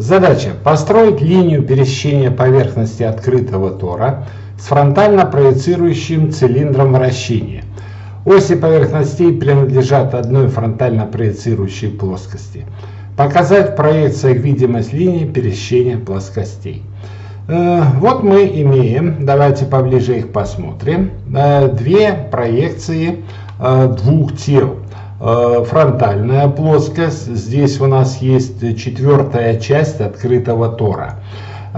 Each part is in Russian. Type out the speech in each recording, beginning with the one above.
Задача: построить линию пересечения поверхности открытого тора с фронтально проецирующим цилиндром вращения. Оси поверхностей принадлежат одной фронтально проецирующей плоскости. Показать в проекциях видимость линии пересечения плоскостей. Вот мы имеем, давайте поближе их посмотрим, две проекции двух тел. Фронтальная плоскость, здесь у нас есть четвертая часть открытого тора.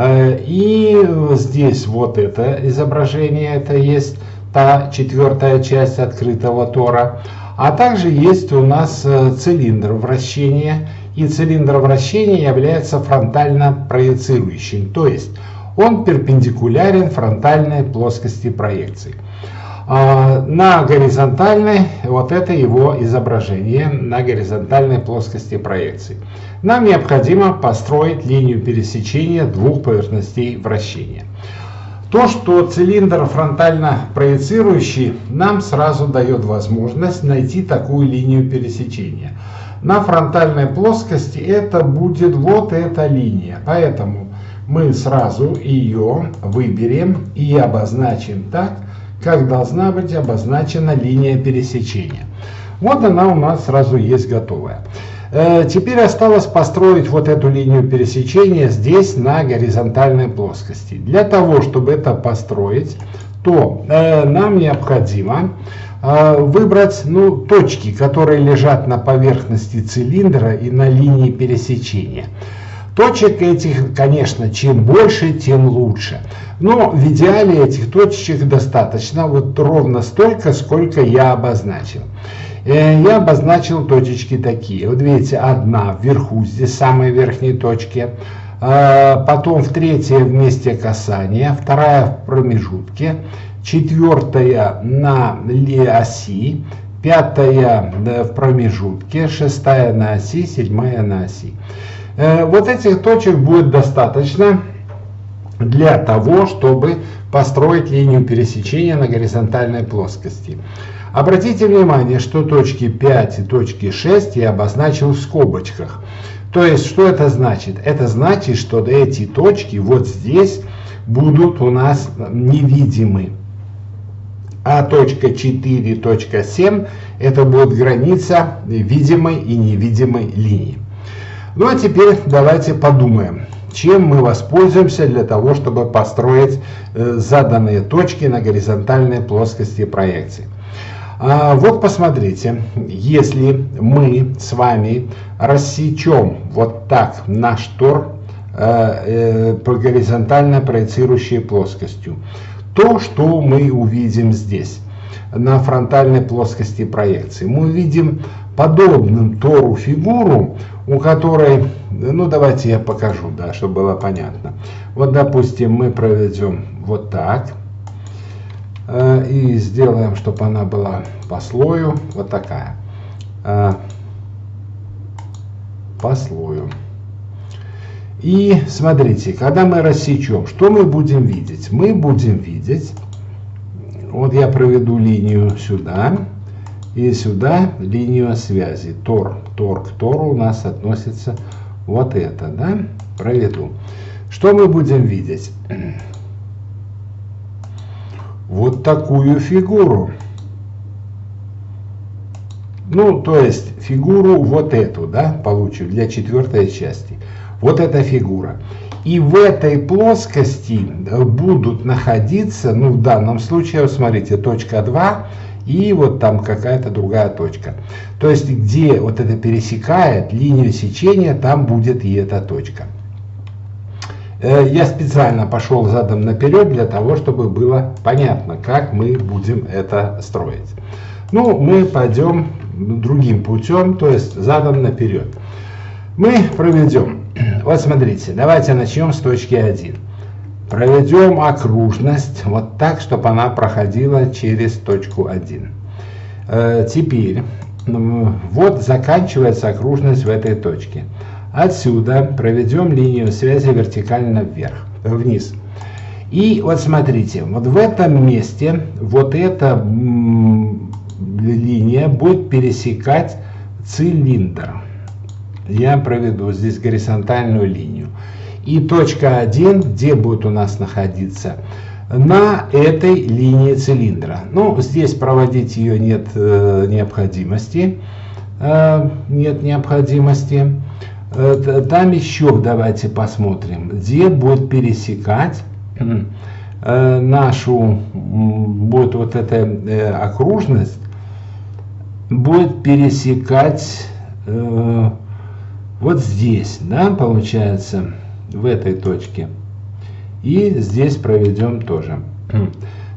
И здесь вот это изображение, это есть та четвертая часть открытого тора. А также есть у нас цилиндр вращения. И цилиндр вращения является фронтально проецирующим, то есть он перпендикулярен фронтальной плоскости проекции. На горизонтальной, вот это его изображение на горизонтальной плоскости проекции. Нам необходимо построить линию пересечения двух поверхностей вращения. То, что цилиндр фронтально проецирующий, нам сразу дает возможность найти такую линию пересечения. На фронтальной плоскости это будет вот эта линия, поэтому мы сразу ее выберем и обозначим так, как должна быть обозначена линия пересечения. Вот она у нас сразу есть готовая. Теперь осталось построить вот эту линию пересечения здесь на горизонтальной плоскости. Для того, чтобы это построить, то нам необходимо выбрать точки, которые лежат на поверхности цилиндра и на линии пересечения. Точек этих, конечно, чем больше, тем лучше. Но в идеале этих точек достаточно вот ровно столько, сколько я обозначил. Я обозначил точечки такие. Вот видите, одна вверху, здесь в самой верхней точке. Потом в третье в месте касания, вторая в промежутке, четвертая на оси, пятая в промежутке, шестая на оси, седьмая на оси. Вот этих точек будет достаточно для того, чтобы построить линию пересечения на горизонтальной плоскости. Обратите внимание, что точки 5 и точки 6 я обозначил в скобочках. То есть, что это значит? Это значит, что эти точки вот здесь будут у нас невидимы. А точка 4, точка 7 это будет граница видимой и невидимой линии. Ну а теперь давайте подумаем, чем мы воспользуемся для того, чтобы построить заданные точки на горизонтальной плоскости проекции. Вот посмотрите, если мы с вами рассечем вот так наш тор по горизонтально проецирующей плоскостью, то, что мы увидим здесь, на фронтальной плоскости проекции, мы увидим подобным тору фигуру, у которой, ну давайте я покажу, да, чтобы было понятно. Вот, допустим, мы проведем вот так и сделаем, чтобы она была по слою, вот такая, по слою. И смотрите, когда мы рассечем, что мы будем видеть? Мы будем видеть, вот я проведу линию сюда и сюда линию связи. Тор к тору у нас относится вот это, да? Проведу. Что мы будем видеть? Вот такую фигуру. Ну, то есть фигуру вот эту, да, получим для четвертой части. Вот эта фигура. И в этой плоскости будут находиться, ну в данном случае, вот смотрите, точка 2 и вот там какая-то другая точка. То есть где вот это пересекает линию сечения, там будет и эта точка. Я специально пошел задом наперед для того, чтобы было понятно, как мы будем это строить. Ну, мы пойдем другим путем, то есть задом наперед. Мы проведем, вот смотрите, давайте начнем с точки 1. Проведем окружность вот так, чтобы она проходила через точку 1. Теперь, вот заканчивается окружность в этой точке. Отсюда проведем линию связи вертикально вниз. И вот смотрите, вот в этом месте вот эта линия будет пересекать цилиндр. я проведу здесь горизонтальную линию. И точка 1, где будет у нас находиться? На этой линии цилиндра. Ну, здесь проводить ее нет необходимости. Нет необходимости. Там еще давайте посмотрим, где будет пересекать нашу, будет вот эта окружность, будет пересекать вот здесь, да, получается, в этой точке. И здесь проведем тоже.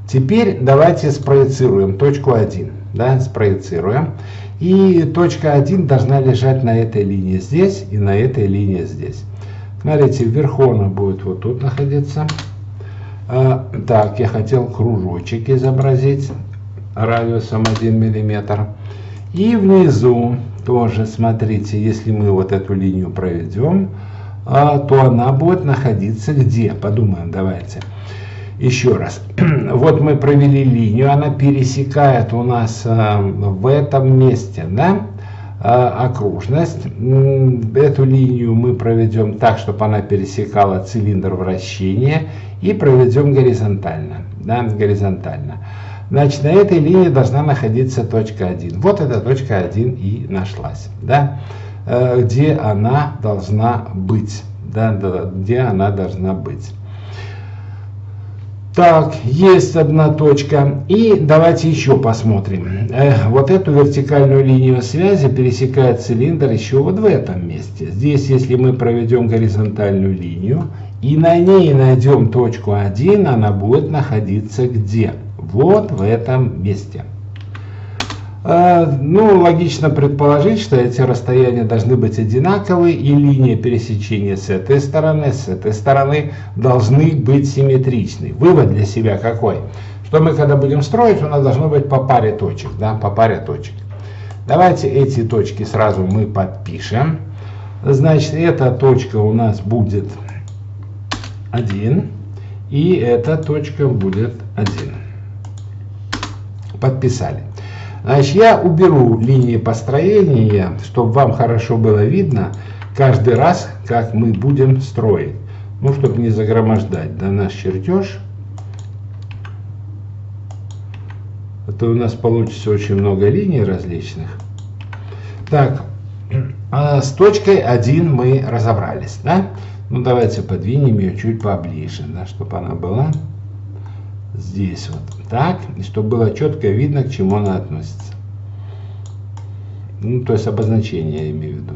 Теперь давайте спроецируем точку 1. Да, спроецируем. И точка 1 должна лежать на этой линии здесь и на этой линии здесь. Смотрите, вверху она будет вот тут находиться. Так, я хотел кружочек изобразить радиусом 1 мм. И внизу тоже, смотрите, если мы вот эту линию проведем, то она будет находиться где? Подумаем, давайте. Еще раз. Вот мы провели линию, она пересекает у нас в этом месте, да, окружность. Эту линию мы проведем так, чтобы она пересекала цилиндр вращения, и проведем горизонтально, да, горизонтально. Значит, на этой линии должна находиться точка 1. Вот эта точка 1 и нашлась, да, где она должна быть, да, где она должна быть. Так, есть одна точка. И давайте еще посмотрим. Вот эту вертикальную линию связи пересекает цилиндр еще вот в этом месте. Здесь, если мы проведем горизонтальную линию и на ней найдем точку 1, она будет находиться где? Вот в этом месте. Ну, логично предположить, что эти расстояния должны быть одинаковые, и линия пересечения с этой стороны должны быть симметричны. Вывод для себя какой? Что мы, когда будем строить, у нас должно быть по паре точек, да, по паре точек. Давайте эти точки сразу мы подпишем. Значит, эта точка у нас будет 1, и эта точка будет 1. Подписали. Значит, я уберу линии построения, чтобы вам хорошо было видно каждый раз, как мы будем строить. Ну, чтобы не загромождать, да, наш чертеж. Это у нас получится очень много линий различных. Так, с точкой 1 мы разобрались, да? Ну, давайте подвинем ее чуть поближе, да, чтобы она была здесь вот так, и чтобы было четко видно, к чему она относится. Ну, то есть обозначение я имею в виду.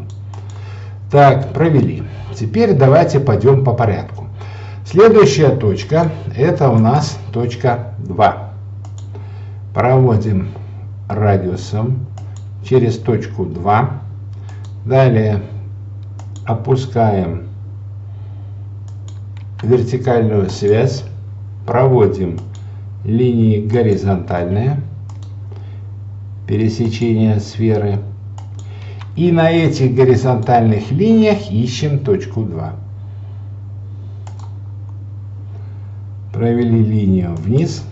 Так, провели. Теперь давайте пойдем по порядку. Следующая точка, это у нас точка 2. Проводим радиусом через точку 2. Далее опускаем вертикальную связь, проводим линии горизонтальные, пересечение сферы. И на этих горизонтальных линиях ищем точку 2. Провели линию вниз.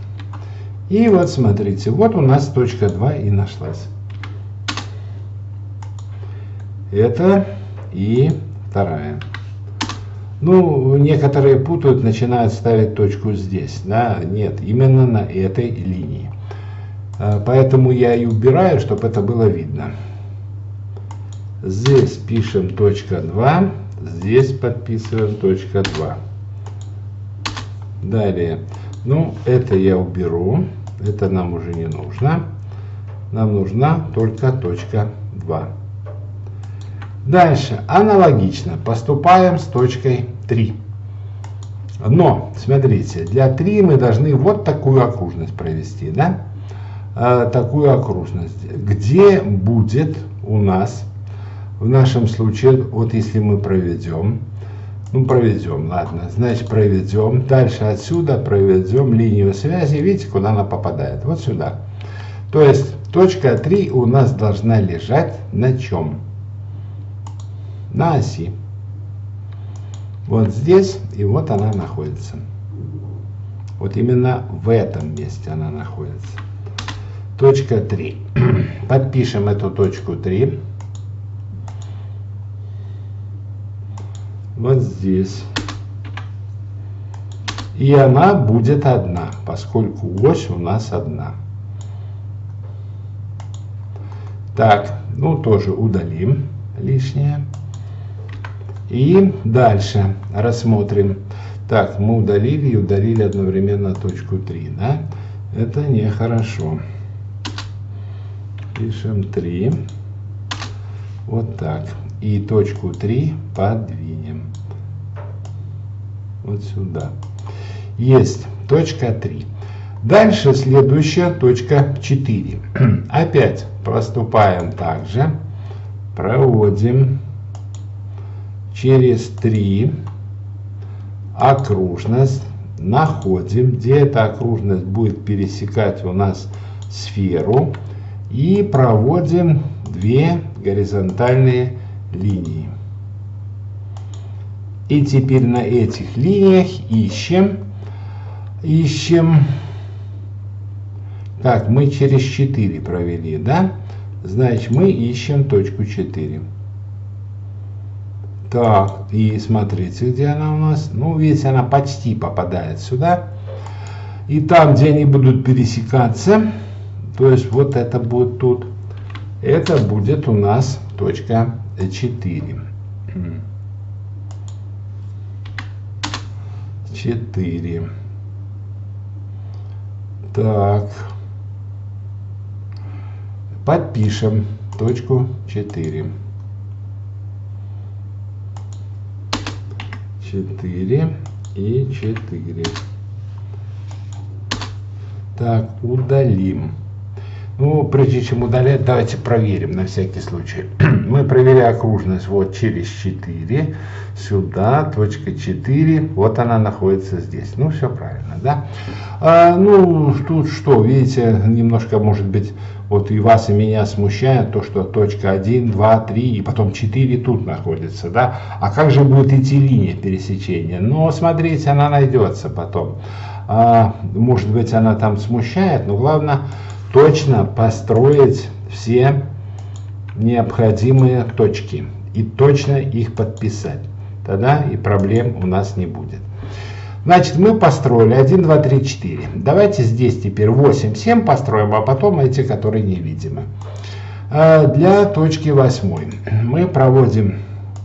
И вот смотрите, вот у нас точка 2 и нашлась. Это и вторая. Ну, некоторые путают, начинают ставить точку здесь. Да? Нет, именно на этой линии. Поэтому я и убираю, чтобы это было видно. Здесь пишем точка 2, здесь подписываем точка 2. Далее, ну, это я уберу, это нам уже не нужно. Нам нужна только точка 2. Дальше, аналогично, поступаем с точкой 3. Но, смотрите, для 3 мы должны вот такую окружность провести, да? Такую окружность, где будет у нас, в нашем случае, вот если мы проведем, ну проведем, ладно, значит проведем, дальше отсюда проведем линию связи, видите, куда она попадает, вот сюда. То есть точка 3 у нас должна лежать на чем? На оси. Вот здесь, и вот она находится. Вот именно в этом месте она находится. Точка 3. Подпишем эту точку 3. вот здесь. И она будет одна, поскольку ось у нас одна. Так, ну тоже удалим лишнее. И дальше рассмотрим. Так, мы удалили и удалили одновременно точку 3, да? Это нехорошо. Пишем 3. Вот так. И точку 3 подвинем. Вот сюда. Есть точка 3. Дальше следующая точка 4. Опять поступаем так же. Проводим через 3 окружность. Находим, где эта окружность будет пересекать у нас сферу. И проводим 2 горизонтальные линии. И теперь на этих линиях ищем. Так, мы через 4 провели, да? Значит, мы ищем точку 4. Так, и смотрите, где она у нас. Ну, видите, она почти попадает сюда. И там, где они будут пересекаться, то есть вот это будет тут, это будет у нас точка 4. 4. Так. Подпишем точку 4. 4 и 4. Так, удалим. Ну, прежде чем удалять, давайте проверим на всякий случай. Мы провели окружность вот через 4, сюда, точка 4, вот она находится здесь. Ну, все правильно, да? Ну, тут что, видите, немножко, может быть, вот и вас, и меня смущает то, что точка 1, 2, 3 и потом 4 тут находится, да? А как же будет идти линия пересечения? Ну, смотрите, она найдется потом. Может быть, она там смущает, но главное точно построить все необходимые точки и точно их подписать. Тогда и проблем у нас не будет. Значит, мы построили 1, 2, 3, 4. Давайте здесь теперь 8, 7 построим, а потом эти, которые невидимы. Для точки 8 мы проводим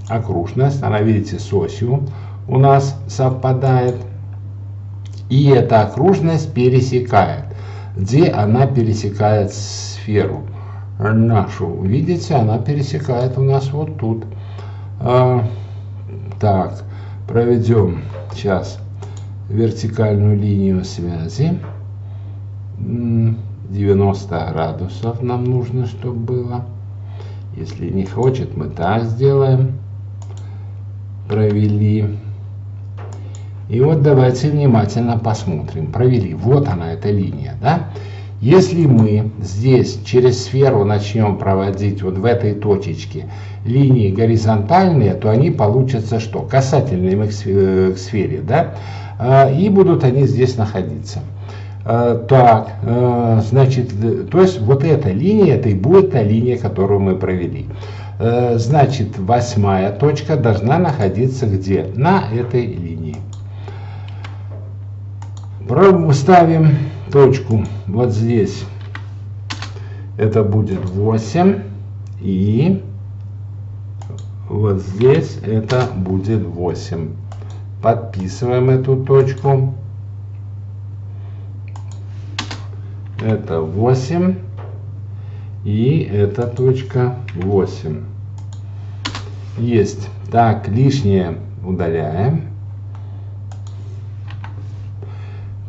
окружность. Она, видите, с осью у нас совпадает. И эта окружность пересекает. Где она пересекает сферу нашу? Видите, она пересекает у нас вот тут. Так, проведем сейчас вертикальную линию связи. 90 градусов нам нужно, чтобы было. Если не хочет, мы так сделаем. Провели. И вот давайте внимательно посмотрим. Провели. Вот она, эта линия, да? Если мы здесь через сферу начнем проводить вот в этой точечке линии горизонтальные, то они получатся что? Касательные к сфере, да? И будут они здесь находиться. Так, значит, то есть вот эта линия, это и будет та линия, которую мы провели. Значит, 8-я точка должна находиться где? На этой линии. Ставим точку вот здесь. Это будет 8. И вот здесь это будет 8. Подписываем эту точку. Это 8. И эта точка 8. Есть. Так, лишнее удаляем.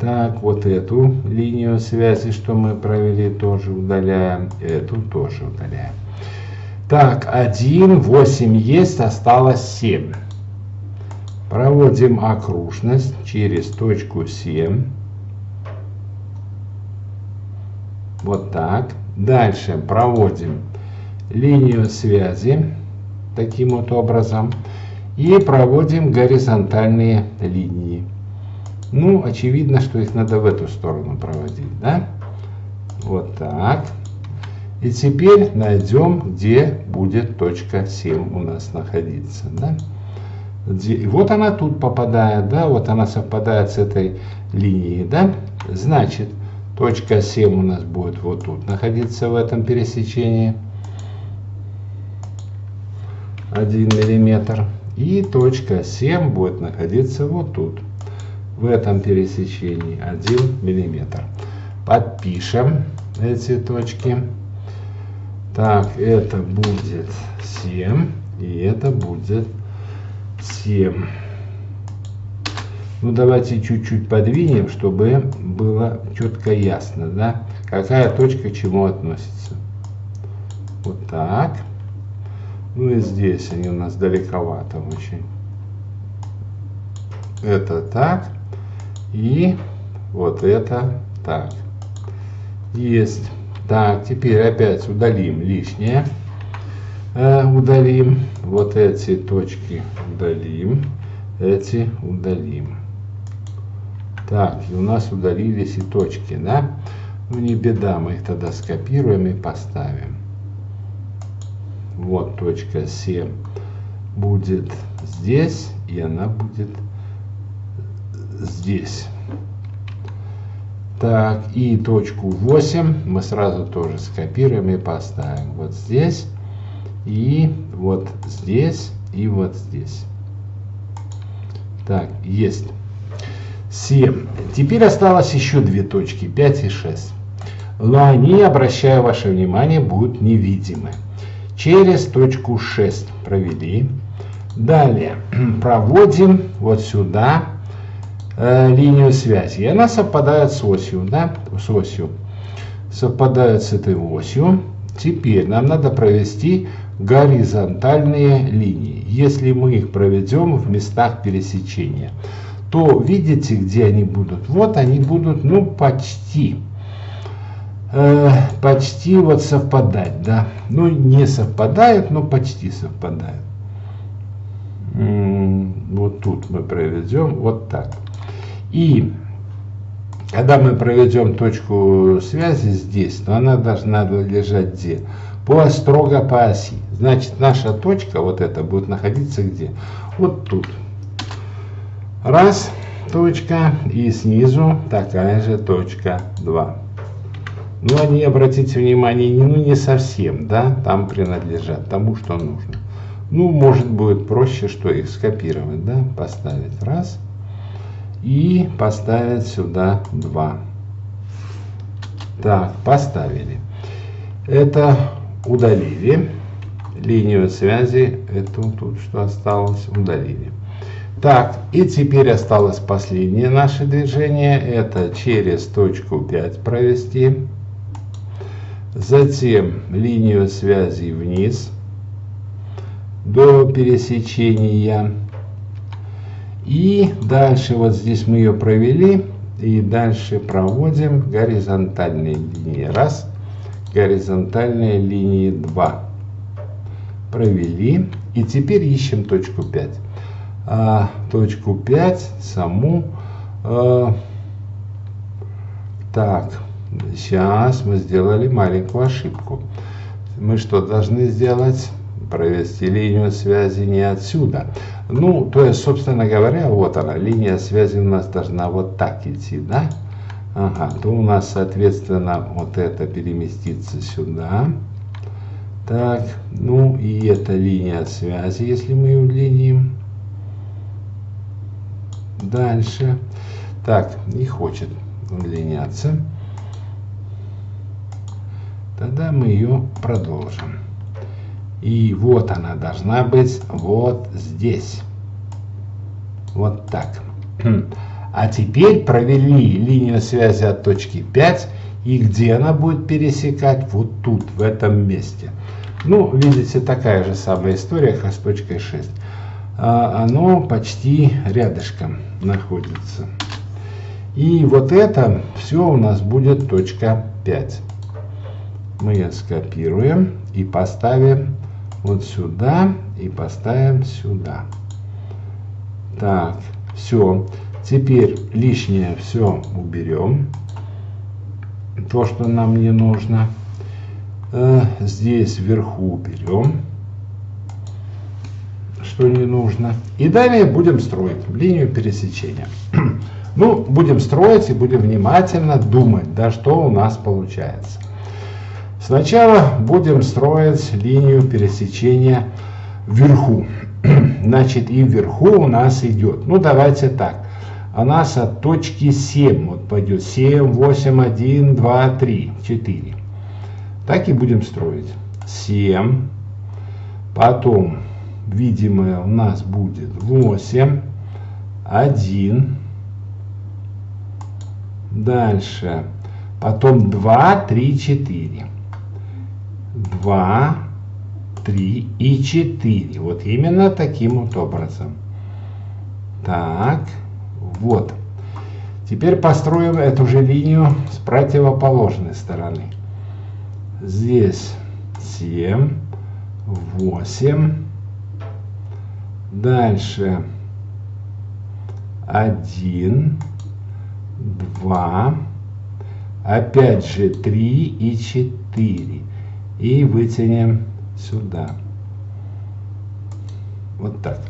Так, вот эту линию связи, что мы провели, тоже удаляем. Эту тоже удаляем. Так, 1, 8 есть, осталось 7. Проводим окружность через точку 7. Вот так. Дальше проводим линию связи таким вот образом. И проводим горизонтальные линии. Ну, очевидно, что их надо в эту сторону проводить, да? Вот так. И теперь найдем, где будет точка 7 у нас находиться, да? И вот она тут попадает, да, вот она совпадает с этой линией, да. Значит, точка 7 у нас будет вот тут находиться в этом пересечении. 1 миллиметр. И точка 7 будет находиться вот тут, в этом пересечении, 1 миллиметр. Подпишем эти точки. Так, это будет 7, и это будет 7. Ну, давайте чуть-чуть подвинем, чтобы было четко ясно, да, какая точка к чему относится. Вот так. Ну и здесь они у нас далековато очень. Это так. И вот это так. Есть. Так, теперь опять удалим лишнее. Удалим. Вот эти точки удалим. Эти удалим. Так, и у нас удалились и точки, да? Ну не беда, мы их тогда скопируем и поставим. Вот точка 7 будет здесь, и она будет здесь. Так, и точку 8 мы сразу тоже скопируем и поставим. Вот здесь, и вот здесь, и вот здесь. Так, есть. 7. Теперь осталось еще две точки, 5 и 6. Но они, обращаю ваше внимание, будут невидимы. Через точку 6 провели. Далее проводим вот сюда линию связи. И она совпадает с осью, да, с осью. Совпадает с этой осью. Теперь нам надо провести горизонтальные линии. Если мы их проведем в местах пересечения, то видите, где они будут? Вот они будут, ну, почти вот совпадать, да. Ну, не совпадают, но почти совпадают. Вот тут мы проведем вот так. И когда мы проведем точку связи здесь, то она должна лежать где? Строго по оси. Значит, наша точка, вот эта, будет находиться где? Вот тут. Раз точка, и снизу такая же точка 2. Но они, обратите внимание, не совсем, да, там принадлежат тому, что нужно. Ну, может будет проще, что их скопировать, да, поставить раз и поставить сюда 2. Так, поставили. Это удалили. Линию связи, эту тут что осталось, удалили. Так, и теперь осталось последнее наше движение. Это через точку 5 провести. Затем линию связи вниз до пересечения. И дальше вот здесь мы ее провели. И дальше проводим горизонтальные линии. Раз. Горизонтальные линии 2. Провели. И теперь ищем точку 5. Точку 5 саму. Так, сейчас мы сделали маленькую ошибку. Мы что должны сделать? Провести линию связи не отсюда. Ну, то есть, собственно говоря, вот она, линия связи у нас должна вот так идти, да? Ага, то у нас, соответственно, вот это переместится сюда. Так, ну и эта линия связи, если мы ее удлиним. Дальше. Так, не хочет удлиняться. Тогда мы ее продолжим. И вот она должна быть вот здесь. Вот так. А теперь провели линию связи от точки 5. И где она будет пересекать? Вот тут, в этом месте. Ну, видите, такая же самая история, как с точкой 6. Оно почти рядышком находится. И вот это все у нас будет точка 5. Мы ее скопируем и поставим вот сюда и поставим сюда. Так, все. Теперь лишнее все уберем. То, что нам не нужно. Здесь вверху уберем. что не нужно. И далее будем строить линию пересечения. Ну, будем строить и будем внимательно думать, да, что у нас получается. Сначала будем строить линию пересечения вверху. Значит, и вверху у нас идет, ну давайте так, у нас от точки 7, вот пойдет 7, 8, 1, 2, 3, 4. Так и будем строить. 7, потом видимое у нас будет 8, 1, дальше, потом 2, 3, 4. 2, 3 и 4. Вот именно таким вот образом. Так, вот. Теперь построим эту же линию с противоположной стороны. Здесь 7, 8. Дальше 1, 2. Опять же 3 и 4. И вытянем сюда. Вот так.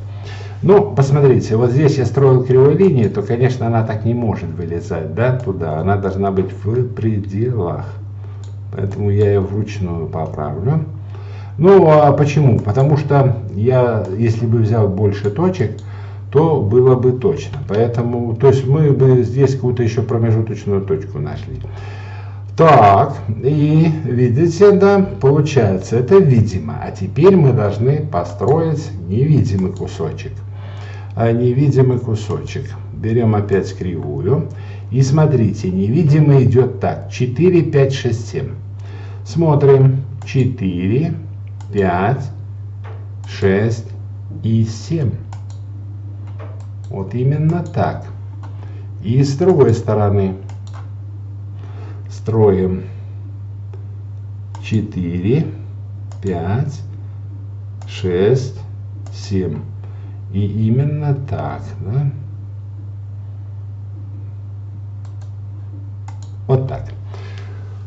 Ну, посмотрите, вот здесь я строил кривую линию, то, конечно, она так не может вылезать, да, туда. Она должна быть в пределах. Поэтому я ее вручную поправлю. Ну, а почему? Потому что я, если бы взял больше точек, то было бы точно. Поэтому, то есть мы бы здесь какую-то еще промежуточную точку нашли. Так, и видите, да, получается, это видимо. А теперь мы должны построить невидимый кусочек. Невидимый кусочек. Берем опять кривую. И смотрите, невидимый идет так. 4, 5, 6, 7. Смотрим. 4, 5, 6 и 7. Вот именно так. И с другой стороны. Строим 4, 5, 6, 7. И именно так, да? Вот так.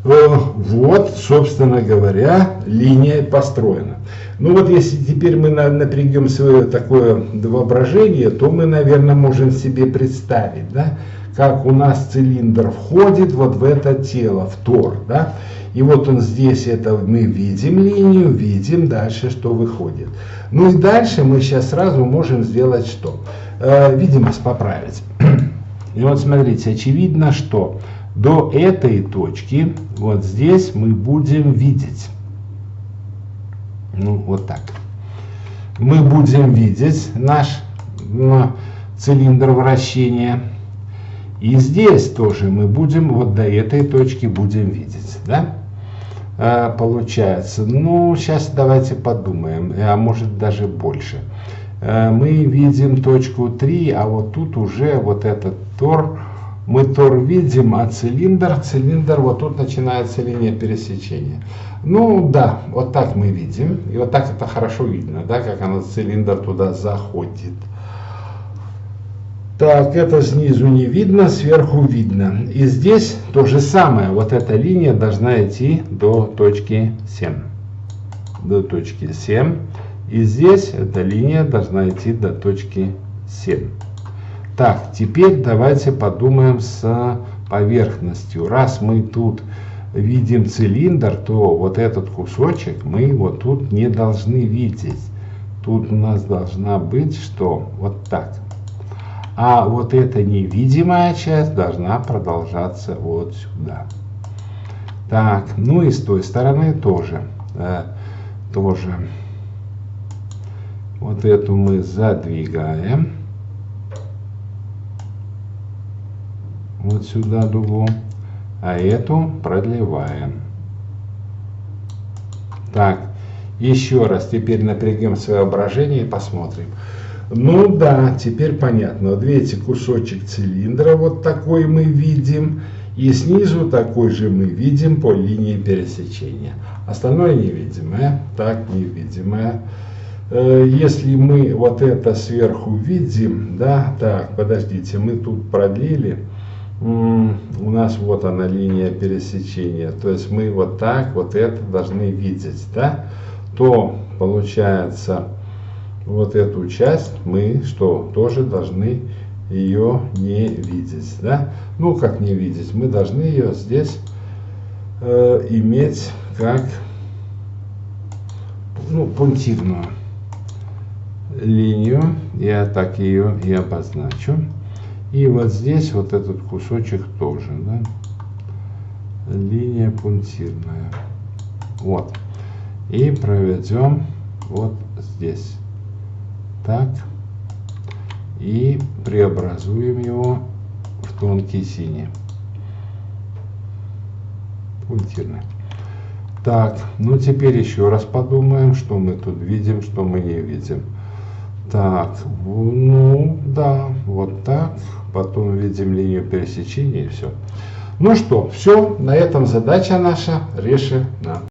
Вот, собственно говоря, линия построена. Ну вот если теперь мы напрягем свое такое воображение, то мы, наверное, можем себе представить, да, как у нас цилиндр входит вот в это тело, в тор, да, и вот он здесь, это мы видим линию, видим дальше, что выходит. Ну и дальше мы сейчас сразу можем сделать что? Видимость поправить. И вот смотрите, очевидно, что до этой точки, вот здесь мы будем видеть, ну вот так, мы будем видеть наш цилиндр вращения. И здесь тоже мы будем, вот до этой точки будем видеть, да? Получается, ну, сейчас давайте подумаем, а может даже больше. Мы видим точку 3, а вот тут уже вот этот тор, мы тор видим, а цилиндр, вот тут начинается линия пересечения. Ну, да, вот так мы видим, и вот так это хорошо видно, да, как оно, цилиндр туда заходит. Так, это снизу не видно, сверху видно. И здесь то же самое. Вот эта линия должна идти до точки 7. До точки 7. И здесь эта линия должна идти до точки 7. Так, теперь давайте подумаем с поверхностью. Раз мы тут видим цилиндр, то вот этот кусочек мы вот тут не должны видеть. Тут у нас должна быть что? Вот так. А вот эта невидимая часть должна продолжаться вот сюда. Так, ну и с той стороны тоже. Вот эту мы задвигаем. Вот сюда дугу. А эту продлеваем. Так, еще раз теперь напрягем свое воображение и посмотрим. Ну да, теперь понятно. Вот видите, кусочек цилиндра вот такой мы видим. И снизу такой же мы видим по линии пересечения. Остальное невидимое. Так, невидимое. Если мы вот это сверху видим, да, так, подождите, мы тут продлили. У нас вот она линия пересечения. То есть мы вот так вот это должны видеть, да. То получается... вот эту часть мы что, тоже должны ее не видеть, да? Ну, как не видеть, мы должны ее здесь иметь как, ну, пунктирную линию. Я так ее и обозначу. И вот здесь вот этот кусочек тоже, да? Линия пунктирная. Вот. И проведем вот здесь. Так. И преобразуем его в тонкий синий. Пунктирный. Так, ну теперь еще раз подумаем, что мы тут видим, что мы не видим. Так, ну да, вот так. Потом видим линию пересечения и все. Ну что, все, на этом задача наша решена.